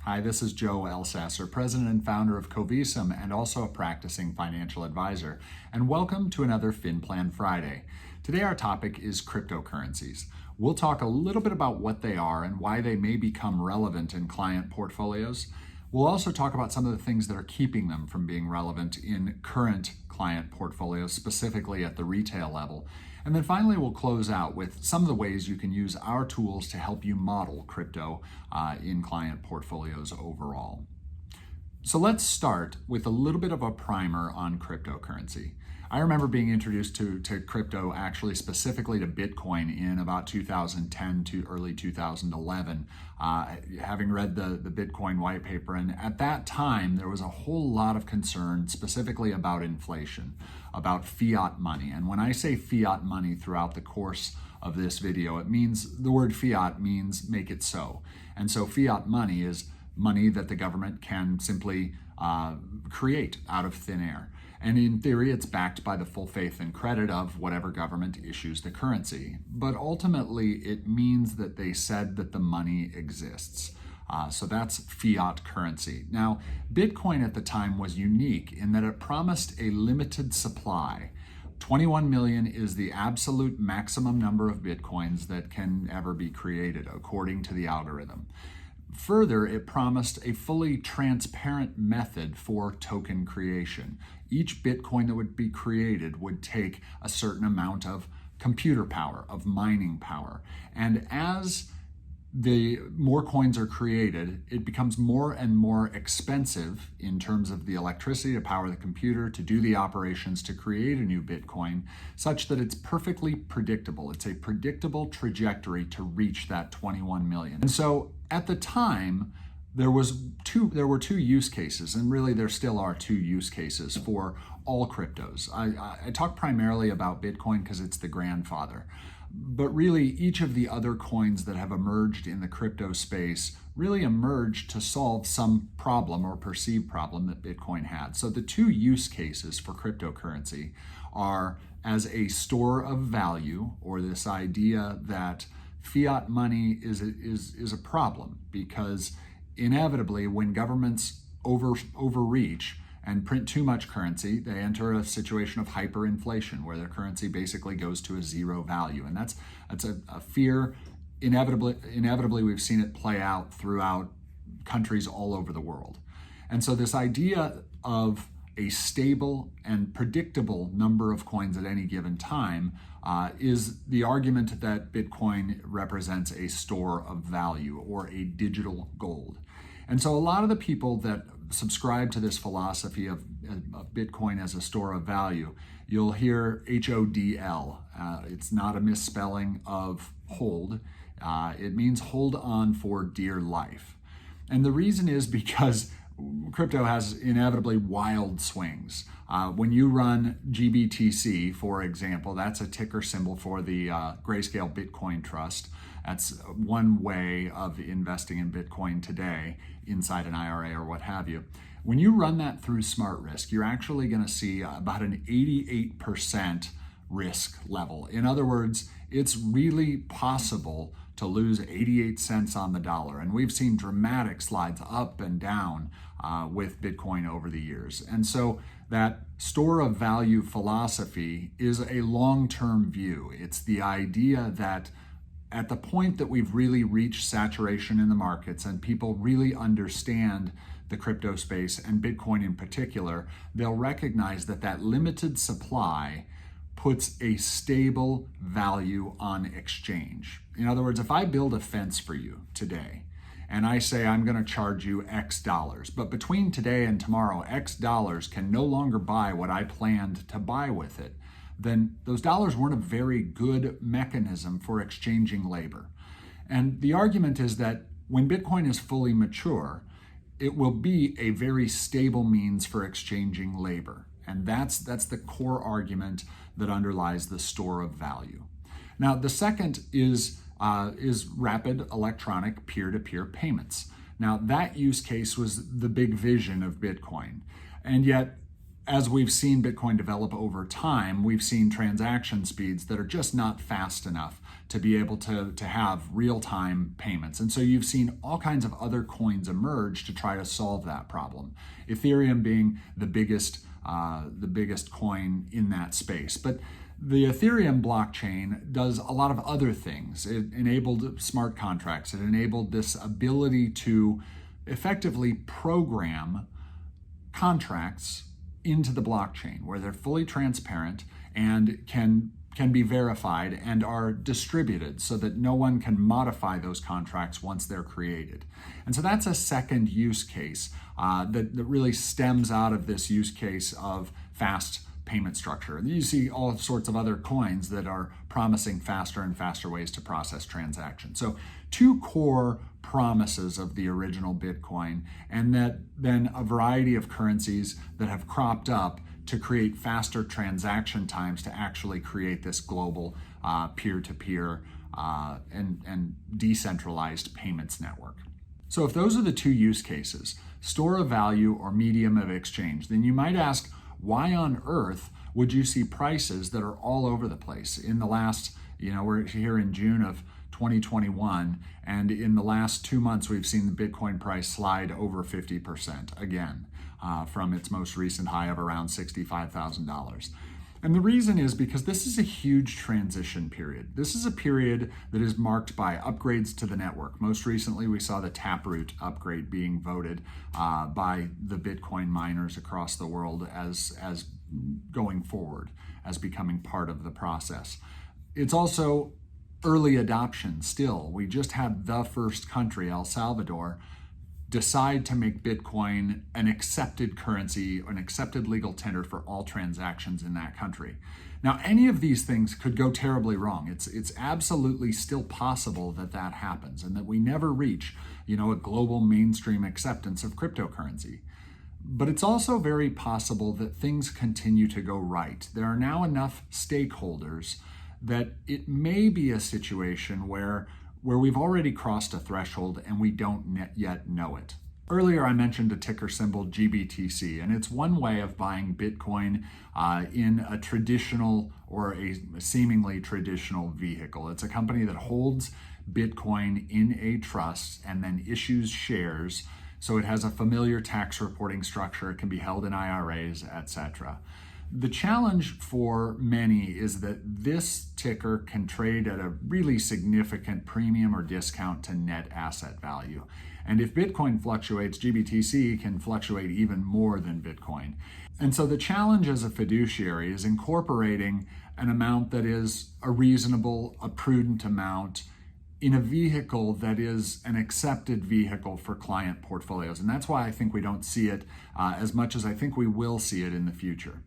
Hi, this is Joe Elsasser, president and founder of Covisum and also a practicing financial advisor. And welcome to another FinPlan Friday. Today our topic is cryptocurrencies. We'll talk a little bit about what they are and why they may become relevant in client portfolios. We'll also talk about some of the things that are keeping them from being relevant in current client portfolios, specifically at the retail level. And then finally, we'll close out with some of the ways you can use our tools to help you model crypto in client portfolios overall. So let's start with a little bit of a primer on cryptocurrency. I remember being introduced to crypto, actually specifically to Bitcoin, in about 2010 to early 2011, having read the Bitcoin white paper. And at that time, there was a whole lot of concern specifically about inflation, about fiat money. And when I say fiat money throughout the course of this video, it means the word fiat means make it so. And so fiat money is money that the government can simply create out of thin air. And in theory, it's backed by the full faith and credit of whatever government issues the currency. But ultimately, it means that they said that the money exists. So that's fiat currency. Now, Bitcoin at the time was unique in that it promised a limited supply. 21 million is the absolute maximum number of Bitcoins that can ever be created, according to the algorithm. Further, it promised a fully transparent method for token creation. Each Bitcoin that would be created would take a certain amount of computer power, of mining power. And as the more coins are created, it becomes more and more expensive in terms of the electricity to power the computer, to do the operations to create a new Bitcoin, such that it's perfectly predictable. It's a predictable trajectory to reach that 21 million. And so at the time, there were two use cases, and really there still are two use cases for all cryptos. I talk primarily about Bitcoin because it's the grandfather. But really, each of the other coins that have emerged in the crypto space really emerged to solve some problem or perceived problem that Bitcoin had. So the two use cases for cryptocurrency are as a store of value, or this idea that fiat money is a problem, because inevitably when governments overreach and print too much currency, they enter a situation of hyperinflation where their currency basically goes to a zero value. And that's a fear. Inevitably, we've seen it play out throughout countries all over the world. And so this idea of a stable and predictable number of coins at any given time is the argument that Bitcoin represents a store of value, or a digital gold. And so a lot of the people that subscribe to this philosophy of Bitcoin as a store of value, you'll hear HODL. It's not a misspelling of hold. It means hold on for dear life. And the reason is because crypto has inevitably wild swings. When you run GBTC, for example, that's a ticker symbol for the Grayscale Bitcoin Trust. That's one way of investing in Bitcoin today inside an IRA or what have you. When you run that through Smart Risk, you're actually going to see about an 88% risk level. In other words, it's really possible to lose 88 cents on the dollar. And we've seen dramatic slides up and down with Bitcoin over the years. And so that store of value philosophy is a long-term view. It's the idea that at the point that we've really reached saturation in the markets and people really understand the crypto space, and Bitcoin in particular, they'll recognize that that limited supply puts a stable value on exchange. In other words, if I build a fence for you today and I say I'm going to charge you X dollars, but between today and tomorrow, X dollars can no longer buy what I planned to buy with it, then those dollars weren't a very good mechanism for exchanging labor. And the argument is that when Bitcoin is fully mature, it will be a very stable means for exchanging labor. And that's the core argument that underlies the store of value. Now, the second is rapid electronic peer-to-peer payments. Now, that use case was the big vision of Bitcoin. And yet, as we've seen Bitcoin develop over time, we've seen transaction speeds that are just not fast enough to be able to have real-time payments. And so you've seen all kinds of other coins emerge to try to solve that problem. Ethereum being the biggest coin in that space. But the Ethereum blockchain does a lot of other things. It enabled smart contracts. It enabled this ability to effectively program contracts into the blockchain where they're fully transparent and can be verified and are distributed so that no one can modify those contracts once they're created. And so that's a second use case that really stems out of this use case of fast payment structure. You see all sorts of other coins that are promising faster and faster ways to process transactions. So two core promises of the original Bitcoin, and that then a variety of currencies that have cropped up to create faster transaction times to actually create this global peer-to-peer and decentralized payments network. So if those are the two use cases, store of value or medium of exchange, then you might ask, why on earth would you see prices that are all over the place? In the last, we're here in June of 2021, and in the last 2 months, we've seen the Bitcoin price slide over 50% again from its most recent high of around $65,000. And the reason is because this is a huge transition period. This is a period that is marked by upgrades to the network. Most recently, we saw the Taproot upgrade being voted by the Bitcoin miners across the world as going forward, as becoming part of the process. It's also early adoption still. We just had the first country, El Salvador, decide to make Bitcoin an accepted currency, an accepted legal tender for all transactions in that country. Now, any of these things could go terribly wrong. It's absolutely still possible that that happens and that we never reach, a global mainstream acceptance of cryptocurrency. But it's also very possible that things continue to go right. There are now enough stakeholders that it may be a situation where we've already crossed a threshold and we don't yet know it. Earlier, I mentioned a ticker symbol GBTC, and it's one way of buying Bitcoin in a traditional or a seemingly traditional vehicle. It's a company that holds Bitcoin in a trust and then issues shares. So it has a familiar tax reporting structure. It can be held in IRAs, etc. The challenge for many is that this ticker can trade at a really significant premium or discount to net asset value. And if Bitcoin fluctuates, GBTC can fluctuate even more than Bitcoin. And so the challenge as a fiduciary is incorporating an amount that is a reasonable, a prudent amount in a vehicle that is an accepted vehicle for client portfolios. And that's why I think we don't see it as much as I think we will see it in the future.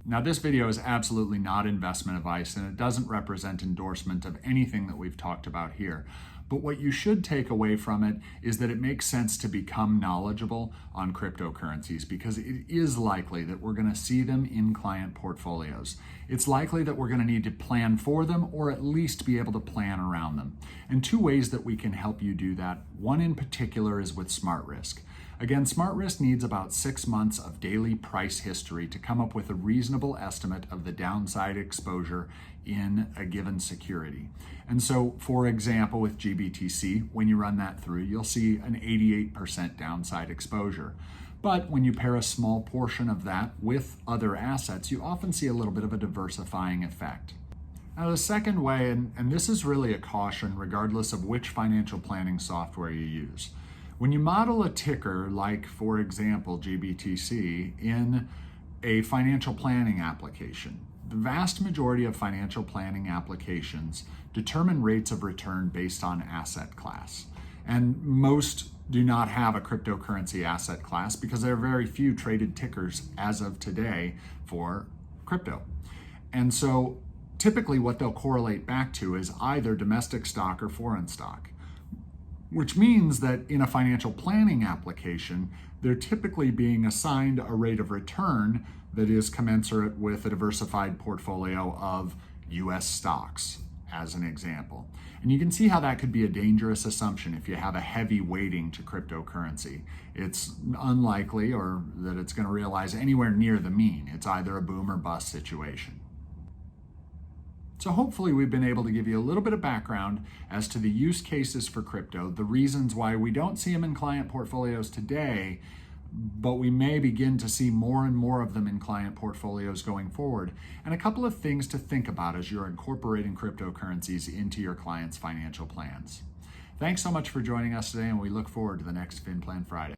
Now, this video is absolutely not investment advice, and it doesn't represent endorsement of anything that we've talked about here. But what you should take away from it is that it makes sense to become knowledgeable on cryptocurrencies, because it is likely that we're going to see them in client portfolios. It's likely that we're going to need to plan for them, or at least be able to plan around them. And two ways that we can help you do that. One in particular is with Smart Risk. Again, Smart Risk needs about 6 months of daily price history to come up with a reasonable estimate of the downside exposure in a given security. And so, for example, with GBTC, when you run that through, you'll see an 88% downside exposure. But when you pair a small portion of that with other assets, you often see a little bit of a diversifying effect. Now, the second way, and this is really a caution regardless of which financial planning software you use. When you model a ticker like, for example, GBTC in a financial planning application, the vast majority of financial planning applications determine rates of return based on asset class. And most do not have a cryptocurrency asset class because there are very few traded tickers as of today for crypto. And so typically what they'll correlate back to is either domestic stock or foreign stock, which means that in a financial planning application, they're typically being assigned a rate of return that is commensurate with a diversified portfolio of US stocks as an example. And you can see how that could be a dangerous assumption if you have a heavy weighting to cryptocurrency. It's unlikely or that it's going to realize anywhere near the mean. It's either a boom or bust situation. So hopefully we've been able to give you a little bit of background as to the use cases for crypto, the reasons why we don't see them in client portfolios today, but we may begin to see more and more of them in client portfolios going forward, and a couple of things to think about as you're incorporating cryptocurrencies into your clients' financial plans. Thanks so much for joining us today, and we look forward to the next FinPlan Friday.